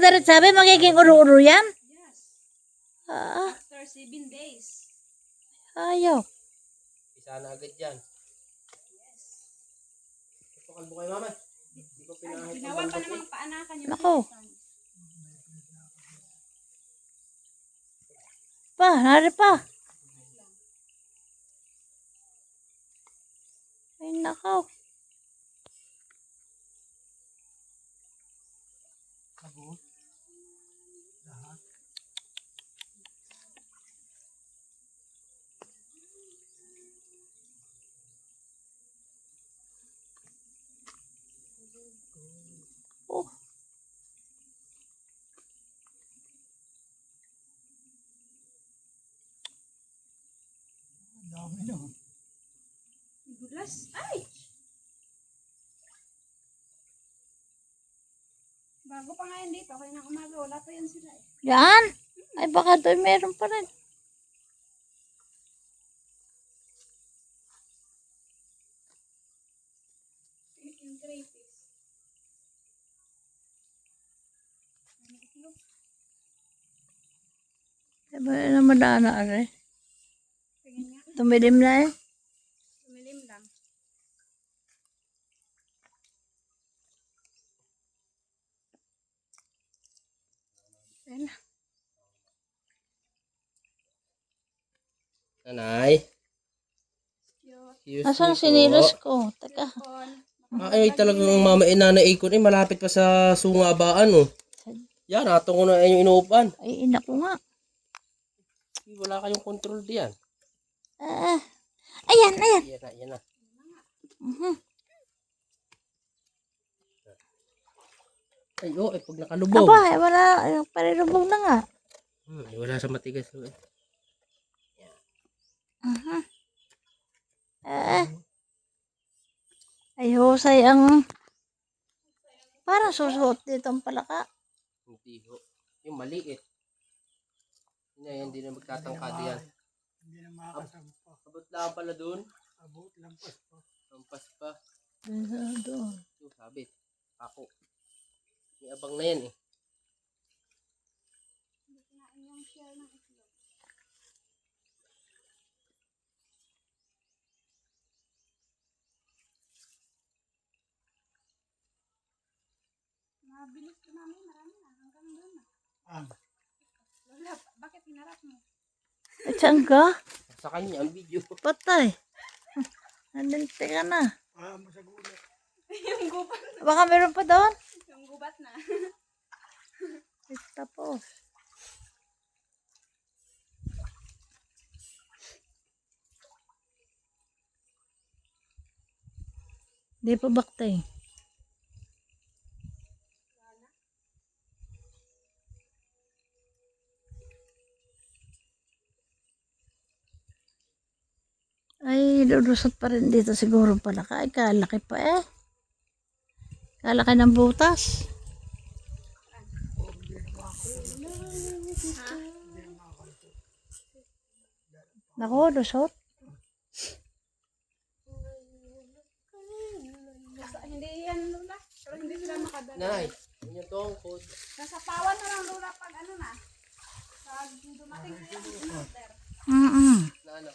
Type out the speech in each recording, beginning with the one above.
Madarit sabi, magiging uro-uro yan? Yes. Ah, After 7 days. ayaw. Isa na agad yan. Yes. Ito kalbo kay mama. Hindi ko pinahit ang Ginawa pa bandok namang paanakan yung Nako. pinsan. Pa, nari pa. Ay, nakaw. Oh. Gulas. Ay! Bago pa nga yan dito, kaya nang umaga, wala pa yan sila eh. Yan. Ay, baka doon meron pa rin. Yung crayfish. Diba na madana rin? Tingin nga, Tumilim na eh. tumilim lang. Ayan na. Nanay. Cute. Asan sinilas ko? Teka. Kon. Ay, talagang mama inanay ko malapit pa sa sungabaan, oh. Yan, atong ko na yung inuupan. Ay, ina ko nga. Wala kayong control diyan. Ah. Ayan, ayan. Yan na, yan na. Mhm. Ay, oh, pag nakalubog. Aba, ay, wala. Ay, parirubog na nga. Wala sa matigas. Oh, eh. Mhm. Ah. Ay, husay ang... Parang susuot dito ang palaka. Hindi ho. Yung maliit. Yan, hindi na magtatangkad yan. Hindi na makakasampa. Abot lang pala dun. Abot, lampas pa. Lampas pa. Doon. Yung sabit. Ako. May abang na yan eh. Kinain yung shell ng itlog. Mabilis ko namin, marami na. Hanggang doon na. Lola, bakit hinarap mo? At saan ka? Sa kanya ang video. Patay. Nandinte ka na. Mo sa gulat. yung gubat. Baka meron pa doon? Yung gubat na. Tapos. Di pa baktay. Ay, lulusot pa rin dito siguro pala. Ay, kalaki pa eh. Kalaki ng butas. Naku, lusot. Hindi yan, Lola. Pero hindi sila makadala. Nay, yun yung tungkod. Nasa pawan na lang, Lola, pag ano na. Pag dumating na yung order. Na ano?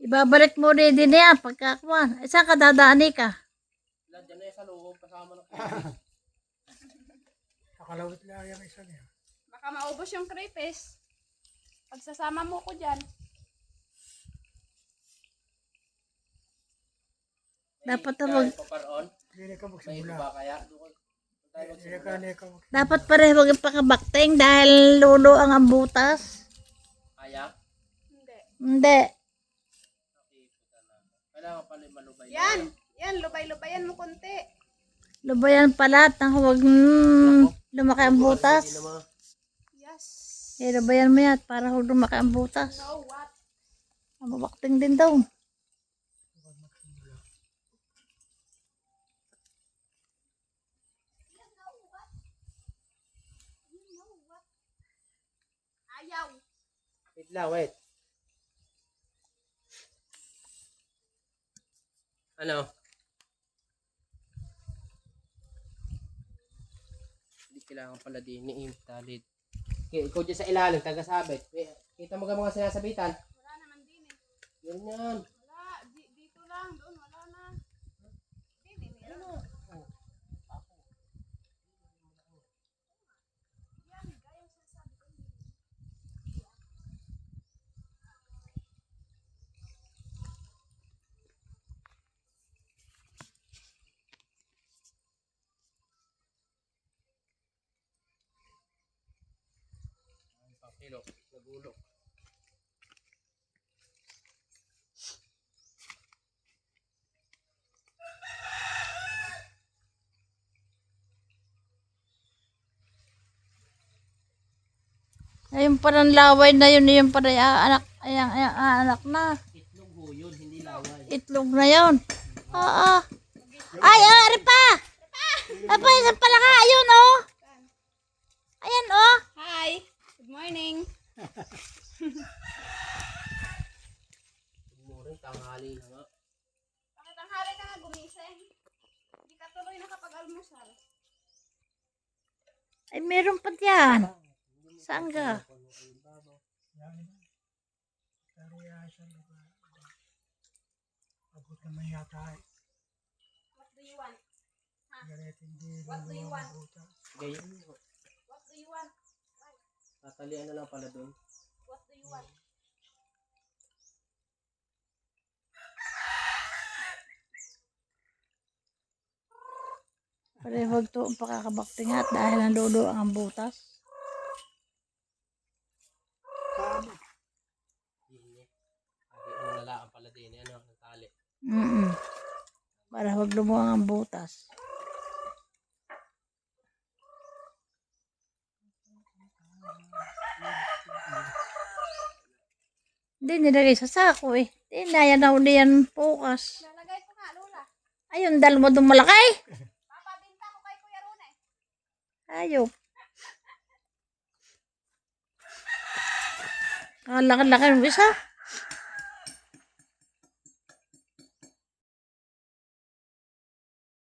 Ibabalik mo rin din yan pagkakuan. Saan ka dadaan ka? Lahat dyan na yan sa loob. Kasama na. Nakalawit lang yung isa niya. Baka maubos yung crayfish. Pagsasama mo ko dyan. Dapat na mag, Paparoon. Hindi ka May magsimula. iba kaya. Doon. Tayo Hindi ka magsimula. dapat pareho maging pakabakteng dahil lulo ang ambutas. Kaya? Hindi. Hindi. Okay, puta na. Kailangan pala malubay. Yan! Yan, lubay-lubayan mo konti. Lubayan pala at huwag lumaki ang butas. Hindi naman. Yes. Eh, lubayan mo yan para huwag lumaki ang butas. Know what? Ang babakting din daw. Ayaw. Wait lang, wait. Ano? kailangan pala din ni talid. Ikaw dyan sa ilalim, taga-sabit. Kita mo ka mga sinasabitan? Wala naman din eh. Yan yan. Wala. Dito lang. Doon wala na. Hindi, meron. Yan, gaya yung sinasabi ko. Pakilo, nagulok. Ayun parang laway na yun, yung parang anak, anak na. Itlog ho yun, hindi laway. Itlog na yun. Oo. Ay, ari pa! Ay pa, isang pala ka, ayun oh. Ayan oh. Hi! Good morning! Muring tanghali na nga. Bakit ang hari ka nga gumising? Hindi ka tuloy nakapag-almusal. Ay, meron pa diyan. Saan ka? Yan. Pero yan siya. Abot naman yata eh. What do you want? Garet hindi. What do you want? Ganyan ho. What do you want? Tatalian na lang pala doon. What do you want? Pare, huwag to ang pakakabaktingat dahil nandudo ang butas. Tama. Hindi. Ano nalaan pala din, ano, natali. Para huwag lumuwang ang butas. Hindi nilagay sa sako eh. Hindi na yan daw yan pukas. Lalagay ko nga, Lola. Ayun, dal mo itong malaki. Papabinta ko kay Kuya Rune. Ayop. Kalaki-laki ng isa.